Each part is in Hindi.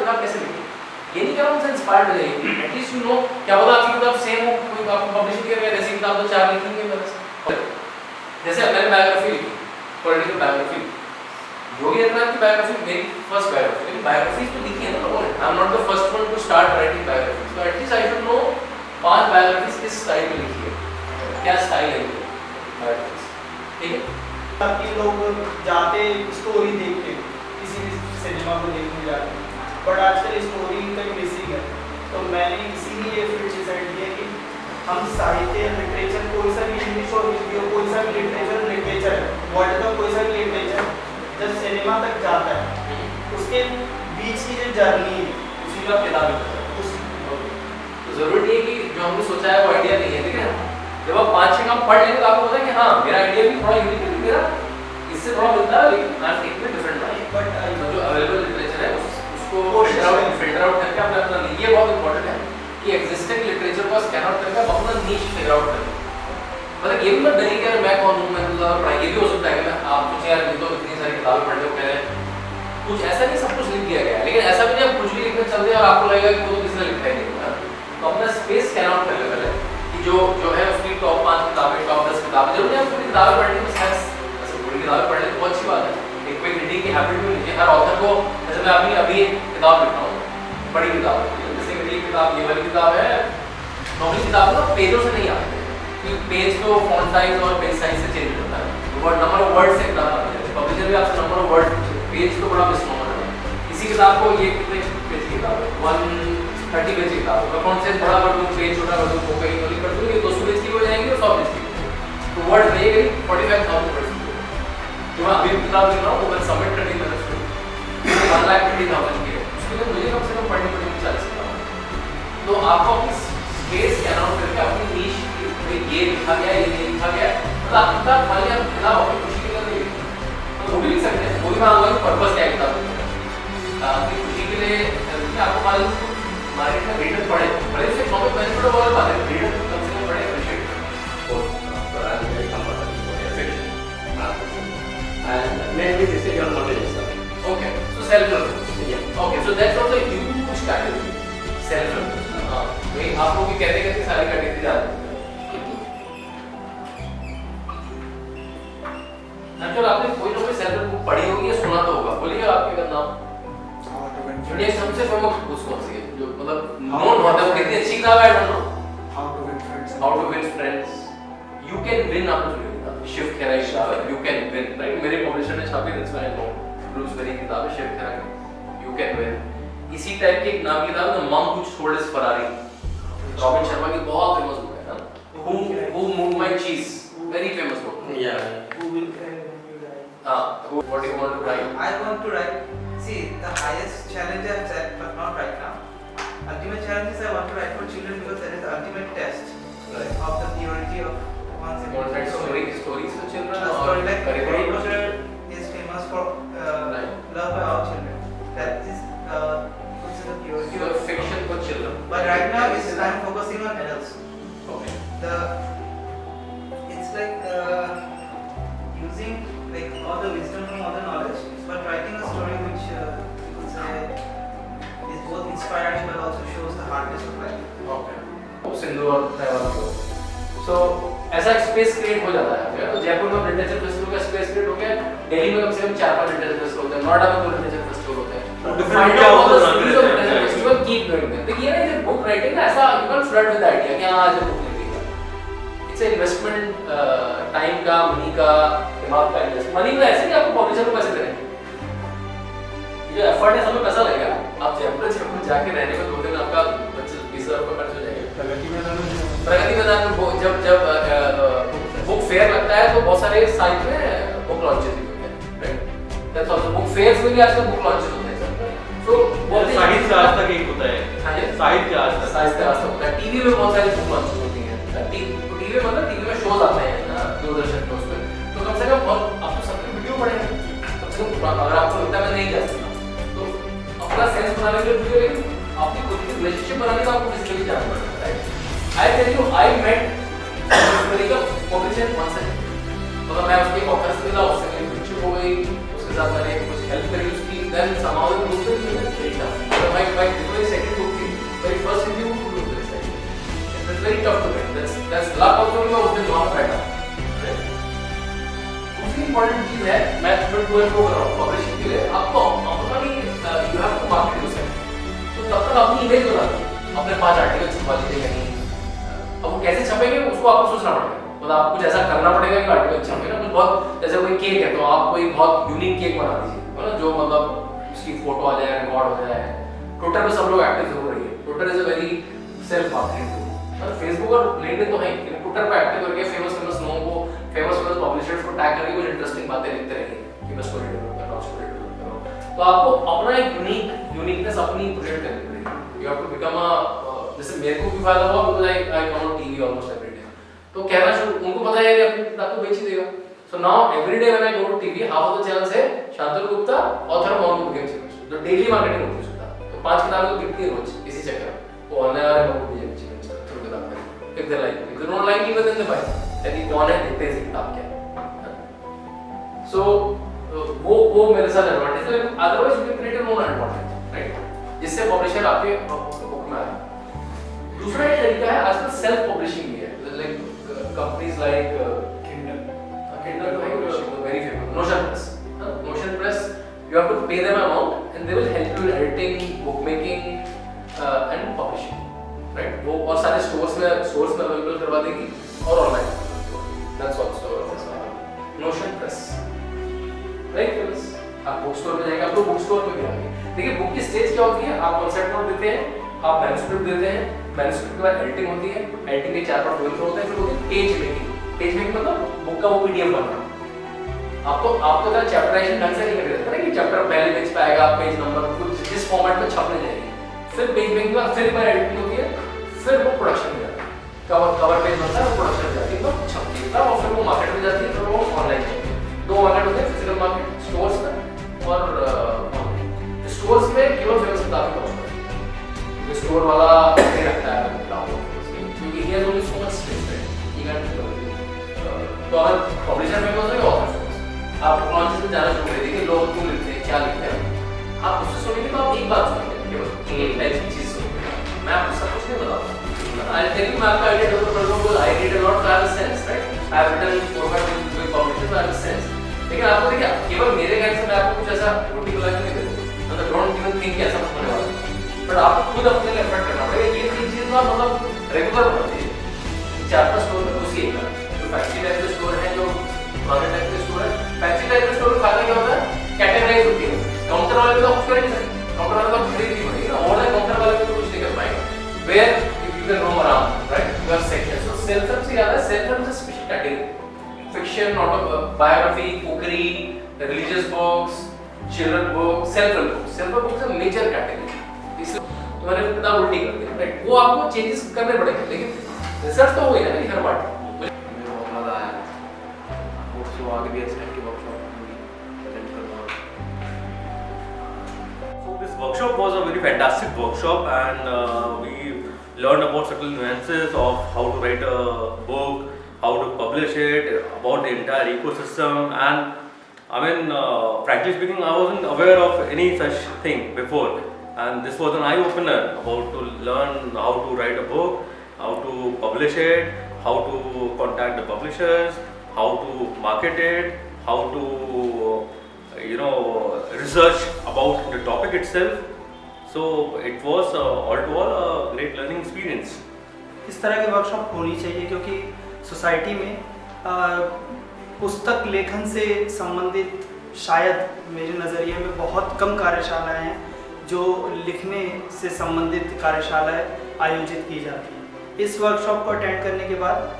किताब कैसे लिखी, ये नहीं कह रहा हूँ उनसे इंस्पायर्ड हो जाइए, एटलीस्ट यू नो, क्या पता आपकी किताब सेम हो, कोई आपको पब्लिशिंग कर रहा है ऐसी किताब तो 4 लिखेंगे मेरे। जैसे मैंने बायोग्राफी लिखी, पॉलिटिकल बायोग्राफी, योगी आदित्यनाथ की बायोग्राफी मेरी फर्स्ट बायोग्राफी, लेकिन बायोग्राफी तो लिखी है ना लोगों ने, I am not the first one two start writing biography, so at least I should know 5 biographies किस स्टाइल में लिखी है, क्या स्टाइल है बायोग्राफीज, ठीक है। ताकि लोग जाते स्टोरी देख के किसी भी सिनेमा को देखने जाते हैं, बट आजकल स्टोरी कहीं मिसिंग है, तो मैंने इसीलिए ये फील्ड डिसाइड किया कि हम साहित्य लिटरेचर, कोई सा भी इंग्लिश और हिंदी हो, कोई सा भी लिटरेचर है, वर्ल्ड का कोई सा भी लिटरेचर जब सिनेमा तक जाता है उसके बीच की जो जर्नी है उसी का किताब है, तो जरूरी नहीं है कि जो हमने सोचा है वो आइडिया नहीं है, ठीक है। जब आप 5-6 काम पढ़ लेंगे तो आपको पता है कि हाँ मेरा आइडिया भी थोड़ा यूनिक है, मेरा इससे थोड़ा मिलता है लेकिन आज एक में डिफरेंट है, बट जो अवेलेबल लिटरेचर है उसको फिल्टर आउट करके आपने अपना, ये बहुत इंपॉर्टेंट है कि एग्जिस्टिंग लिटरेचर को स्कैन आउट करके आप अपना नीश फिगर आउट करें, मतलब ये भी मत डरिए कि मैं कौन हूँ, मैं तो पढ़ाई, ये भी हो सकता है कि मैं आप कुछ यार मैं तो इतनी सारी किताबें पढ़ लो, मैंने कुछ ऐसा नहीं सब कुछ लिख दिया गया है, लेकिन ऐसा भी नहीं आप कुछ भी लिखने चल रहे और आपको लगेगा कि वो तो किसी ने लिखा ही नहीं, तो अपना स्पेस स्कैन आउट कर ले पहले कि जो है उसकी टॉप 5 किताबें, टॉप 10 किताबें, जरूर नहीं आप पूरी किताबें पढ़ने में सेंस, ऐसे पूरी किताबें पढ़ ले तो बहुत अच्छी बात है, एक कोई रीडिंग की हैबिट भी लीजिए हर ऑथर को, जैसे मैं अभी एक किताब लिख रहा हूँ, बड़ी किताब है, जैसे मेरी किताब ये वाली किताब है, नॉर्मल किताब ना पेजों से नहीं आते, क्योंकि पेज तो फॉन्ट साइज और पेज साइज से चेंज होता है, वर्ड नंबर ऑफ वर्ड से किताब आती है, पब्लिशर भी आपसे नंबर ऑफ वर्ड, पेज तो बड़ा मिसनोमर है, इसी किताब को ये कितने पेज की किताब है, 130 पेज की किताब है, फॉन्ट साइज बड़ा कर दूं, पेज छोटा कर दूं, वो कहीं वाली कर दूं, ये 200 पेज की हो जाएंगी और 100 पेज की, तो वर्ड नहीं गई 45,000 वर्ड्स की, जो मैं अभी किताब लिख रहा हूँ वो मैं सबमिट करनी है मैंने 1,50,000 की है, उसके लिए मुझे कम से कम पढ़नी पड़ेगी 40 किताब, तो आपको अपनी स्पेस स्कैन आउट करके अपनी नीश ये लिखा गया, ये नहीं लिखा गया, मतलब आप किताब खाली आप किताब अपनी खुशी के लिए नहीं लिखते, तो वो भी लिख सकते हैं, वो भी मैं आऊँगा कि पर्पस क्या है किताब लिखने का, आपकी खुशी के लिए आपको मालूम मार्केट में रीडर पढ़े उसे इकोनॉमिक बेनिफिट और बहुत बात है, रीडर कम से कम पढ़े appreciate and mainly this is your knowledge stuff. Okay, so self-reference. Yeah. Okay, so that's also a huge category. Self-reference. हाँ, वही आप लोग भी कहते सारी कैटेगरी डाल एक्चुअली आपने कोई ना कोई सेल्फ बुक पढ़ी होगी या सुना तो होगा, बोलिए आपके नाम। इंडिया की सबसे फेमस बुक कौन सी है जो मतलब नोन होता है, वो कितनी अच्छी किताब है, I don't know, how to win friends, you can win, आपने सुनी होगी शिव खेरा की किताब है, यू कैन विन, राइट, मेरे पब्लिशर ने छापी है, इसमें नो ब्रूस वेरी की किताब है शिव खेरा की, यू कैन विन। इसी टाइप की एक नाम की किताब है the monk who sold his Ferrari, robin Sharma की बहुत फेमस बुक है ना, हु मूव्ड माय चीज, very famous book. Yeah. who will cry when you die. What do you want to write? I want to write. See, the highest challenge I've set, but not right now. Ultimate challenge is I want to write for children because that is the ultimate test of the theory of one's You want to write stories for children A or story like Harry curriculum? Potter is famous for love by all children. That is the purity So of fiction for children. But right now I'm focusing on adults. Okay. It's like using like all the wisdom from all the knowledge, but writing a story which you could say is both inspiring but also shows the hardness of life. Okay. Sindhu और तैवान को. So ऐसा स्पेस क्रिएट हो जाता है, तो जयपुर में लिटरेचर फेस्टिवल का स्पेस क्रिएट हो गया, दिल्ली में कम से कम 4-5 लिटरेचर फेस्टिवल होते हैं, नोएडा में 2 लिटरेचर फेस्टिवल होते हैं. Different क्या होता है literature festival keep doing that. तो ये ना जब बुक राइटिंग ना ऐसा you can flirt with idea कि हां आज बुक लिखेगा. इट्स इन्वेस्टमेंट टाइम का, मनी का, दिमाग का इन्वेस्टमेंट. मनी का ऐसे नहीं आपको पब्लिशर को पैसे देने, ये जो एफर्ट है सब में पैसा लगेगा. आप जयपुर जाके रहने में 2 दिन आपका 25,000 रुपए खर्च हो जाएगा. प्रगति मैदान में जब बुक फेयर लगता है तो बहुत सारे साइट में बुक लॉन्चेस भी होते हैं, right. That's also book fairs में भी आजकल बुक लॉन्चेस होते हैं. सो वो साहित्य आज तक एक होता है. हां जी, साहित्य आज तक होता है. टीवी में बहुत सारी बुक लॉन्चेस होती हैं. टीवी में मतलब टीवी में शोज आते हैं दूरदर्शन पे, उसमें तो कम से कम आप तो सबकी वीडियो पढ़ेंगे. कम से कम अगर आपको लगता है मैं नहीं जा सकता तो अपना सेंस बनाने के लिए वीडियो, लेकिन अपनी खुद की रिलेशनशिप बनाने का आपको फिजिकली जाना पड़ेगा, right. I tell you, I met America publisher once again. तो मैं उसके ऑफिस में मिला, उससे मेरी फ्रेंडशिप हो गई, उसके साथ मैंने कुछ हेल्प करी उसकी, then somehow the group will be very tough. my second book thing, very first review to do this. It's very tough to get. That's luck also you have उसने नॉन बैठा. दूसरी इम्पोर्टेंट चीज है, मैं फिर टू एंड फ्रो कर रहा हूँ पब्लिशिंग के लिए. आपको अपना भी you have to market yourself. तो तब तक अपनी इमेज बना लो. अपने 5 आर्टिकल छपा लीजिए कहीं. अब वो कैसे छपेंगे उसको आपको सोचना पड़ेगा. मतलब आपको कुछ ऐसा करना पड़ेगा कि आर्टिकल छपे ना. कुछ बहुत जैसे कोई केक है तो आप कोई बहुत यूनिक केक बना दीजिए, है ना, जो मतलब उसकी फोटो आ जाए, रिकॉर्ड हो जाए. ट्विटर पे सब लोग एक्टिव जरूर रहिए. Twitter is a very self marketing tool. Facebook और लिंक्डइन तो है, लेकिन ट्विटर पे एक्टिव करके फेमस लोगों को, फेमस पब्लिशर्स को टैग करके कुछ इंटरेस्टिंग बातें लिखते रहिए कि मैं स्टोरी डेवलप कर रहा हूं, स्टोरी डेवलप कर रहा हूं. तो आपको अपना एक यूनिकनेस अपनी प्रोजेक्ट करनी पड़ेगी. You have to become a, जैसे मेरे को भी फायदा हुआ because I come on TV almost every day. तो कहना शुरू, उनको पता है कि अपनी किताब को बेच ही देगा. So now every day when I go to TV, half of the channels है Shantanu Gupta, author of Mongo Game Series. तो डेली मार्केटिंग होती है उसका. तो 5 किताबें तो बिकती है रोज इसी चक्कर में. वो ऑनलाइन आ रहे हैं Mongo Game Series थ्रू किताब में. If they like, if they don't like it, then they buy. यदि कौन है देखते हैं किताब क्या. So वो मेरे साथ एडवांटेज है. Otherwise you can create your own advantage, right? जिससे पब्लिशर आपके बुक में आए. दूसरा एक तरीका है आजकल सेल्फ पब्लिशिंग भी है. Like companies like Kindle very famous. Notion Press. Notion Press, you have to pay them amount and they will help you in editing, bookmaking and publishing. Right? वो और सारे स्टोर्स में अवेलेबल करवा देगी और online. That's also Notion Press. Very famous. आप बुक स्टोर में जाएंगे, आप तो बुक स्टोर में भी आएंगे. देखिए बुक की स्टेज क्या होती है, आप कॉन्सेप्ट नोट देते हैं, आप मैन्युस्क्रिप्ट देते हैं, मैन्युस्क्रिप्ट के बाद एडिटिंग होती है, एडिटिंग के 4 पार्ट होते हैं, फिर होती है पेज मेकिंग. पेज मेकिंग मतलब बुक का वो पीडीएफ बनना. आपको जरा चैप्टराइजेशन ढंग से नहीं कर देता ना कि चैप्टर पहले पेज पे आएगा, पेज नंबर कुछ जिस फॉर्मेट में छपने जाएगी. फिर पेज मेकिंग के बाद फिर बार एडिटिंग होती है, फिर वो प्रोडक्शन में जाता है. कवर पेज बनता है, वो प्रोडक्शन में जाती है, तो छपती है और फिर वो मार्केट में जाती है, फिर वो ऑनलाइन जाती है. 2 मार्केट होते हैं, फिजिकल मार्केट स्टोर्स में और ऑनलाइन. स्टोर्स में केवल फेमस किताबें पहुंचता है. स्टोर वाला नहीं रखता है किताबों क्योंकि he has only so much space. He can तो अगर पब्लिशर फेमस है ऑथर फेमस. आप लॉन्चेस में जाना शुरू कर दीजिए, लोग क्यों लिखते हैं, क्या लिखते हैं, आप उससे सुनेंगे तो आप एक बात सुनेंगे केवल एक टाइप की चीज सुनेंगे. मैं आपको सब कुछ नहीं बताऊंगा. आई टेल यू मैं आपका आइडिया डेवलप कर दूंगा. I read a lot, I have a sense, right. I have written forward with publishers, I have a sense. लेकिन आपको देखिए केवल मेरे गाइड से मैं आपको कुछ ऐसा रोटी बना के नहीं दे दूंगा. मतलब डोंट इवन थिंक कि ऐसा होने वाला है. बट आपको खुद अपने लिए एफर्ट करना पड़ेगा. ये 3 चीज ना मतलब रेगुलर होना चाहिए. 4-5 स्टोर में घुसिएगा. जो फैंसी टाइप के स्टोर है, जो पुराने टाइप के स्टोर है, फैंसी टाइप के स्टोर में फायदा क्या होता है, कैटेगराइज होती है. काउंटर वाले पे तो कुछ कर नहीं सकते. काउंटर वाले को खरीद नहीं पड़ेगी ना. ऑनलाइन काउंटर वाले पे तो कुछ नहीं कर पाएंगे. Where you can roam around, right. You have section. So self help से ज्यादा self help is a special category. Fiction, autobiography, cookery, religious books, children book, self help book. Self help book is a major category. इसलिए तुम्हारे किताब उल्टी कर दी, राइट. वो आपको चेंजेस करने पड़ेंगे, लेकिन रिसर्च तो हो गई ना कि हर बार. बहुत मजा आया. वो आगे भी इस टाइप की वर्कशॉप अटेंड करना. So this workshop was a very fantastic workshop and we learned about certain nuances of how to write a book, how to publish it, about the entire ecosystem. And I mean, frankly speaking, I wasn't aware of any such thing before. And this was an eye-opener about to learn how to write a book, how to publish it, how to contact the publishers, how to market it, how to research about the topic itself. So it was all to all a great learning experience. इस तरह की वर्कशॉप होनी चाहिए क्योंकि सोसाइटी में पुस्तक लेखन से संबंधित शायद मेरे नज़रिए में बहुत कम कार्यशालाएं हैं जो लिखने से संबंधित कार्यशालाएं आयोजित की जाती हैं. इस वर्कशॉप को अटेंड करने के बाद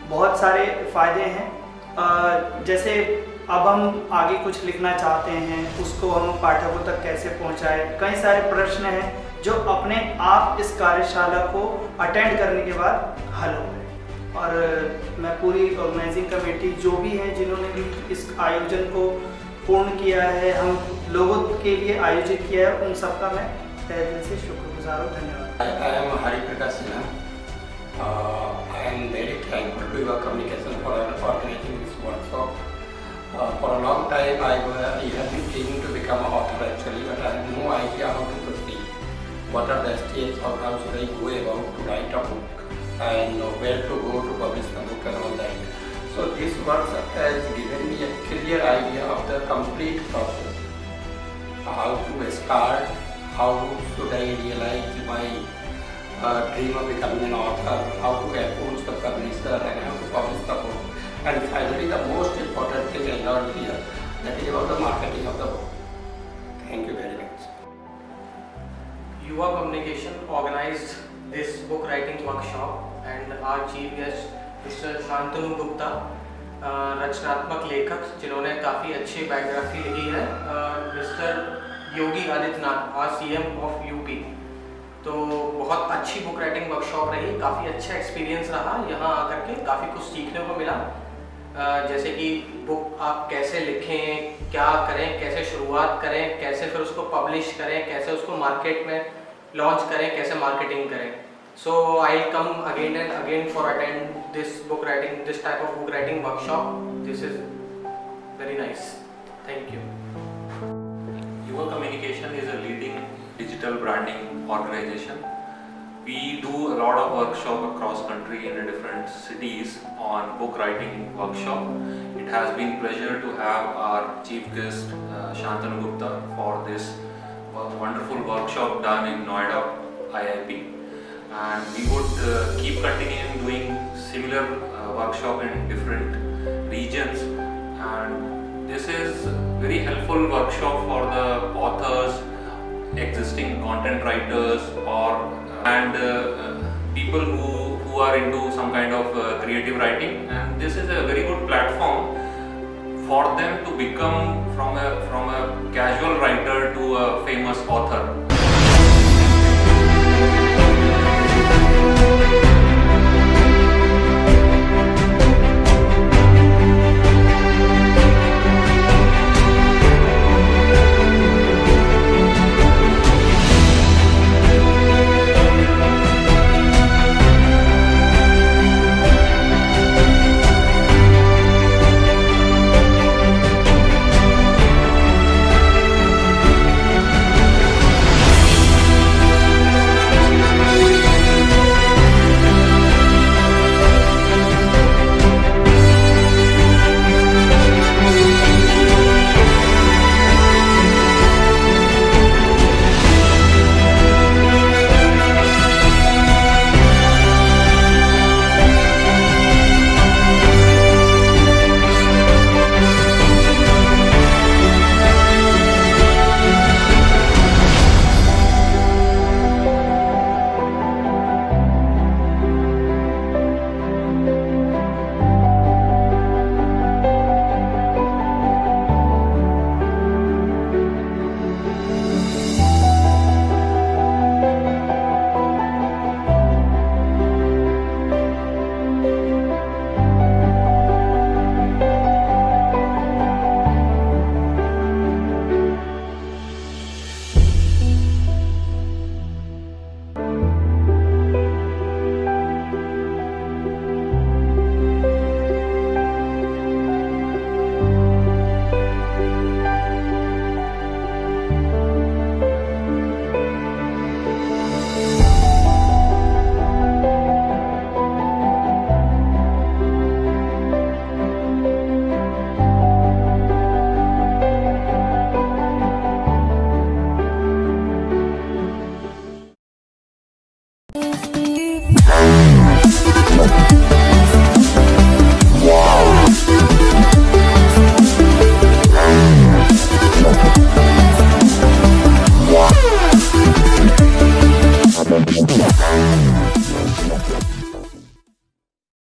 बहुत सारे फ़ायदे हैं. जैसे अब हम आगे कुछ लिखना चाहते हैं, उसको हम पाठकों तक कैसे पहुंचाएं. कई सारे प्रश्न हैं जो अपने आप इस कार्यशाला को अटेंड करने के बाद हल हो गए. और मैं पूरी ऑर्गेनाइजिंग कमेटी जो भी हैं जिन्होंने भी इस आयोजन को पूर्ण किया है, हम लोगों के लिए आयोजित किया है, उन सबका मैं तहे दिल से शुक्रगुजार हूँ. धन्यवाद. I am Hari Prakash Sinha. I am very thankful to your communication for organizing this workshop. For a long time, I have been thinking to become an author actually, but I have no idea how to proceed. what are the steps or how should I go about to write a book and where to go to publish the book and all that. So this workshop has given me a clear idea of the complete process. How to start, how should I realize my dream of becoming an author, how to approach the publisher and how to publish the book. And finally the most important thing I learned here, that is about the marketing of the book. Thank you very much. Yuva Communication organized this book writing workshop and our chief guest Mr. Shantanu Gupta, रचनात्मक लेखक जिन्होंने काफ़ी अच्छी बायोग्राफी लिखी है, mister Yogi Adityanath, our CM of UP. तो बहुत अच्छी बुक राइटिंग वर्कशॉप रही, काफ़ी अच्छा एक्सपीरियंस रहा, यहाँ आकर के काफ़ी कुछ सीखने को मिला। जैसे कि बुक आप कैसे लिखें, क्या करें, कैसे शुरुआत करें, कैसे फिर उसको पब्लिश करें, कैसे उसको मार्केट में लॉन्च करें, कैसे मार्केटिंग करें। So I'll come again and again for attend this type of book writing workshop. This is very nice. Thank you. Yuva Communication is a leading digital branding organization. We do a lot of workshop across country in different cities on book writing workshop. It has been pleasure to have our chief guest Shantanu Gupta for this wonderful workshop done in Noida IIP. And we would keep continuing doing similar workshop in different regions, and this is very helpful workshop for the authors, existing content writers, or people who are into some kind of creative writing, and this is a very good platform for them to become from a casual writer to a famous author. Wow.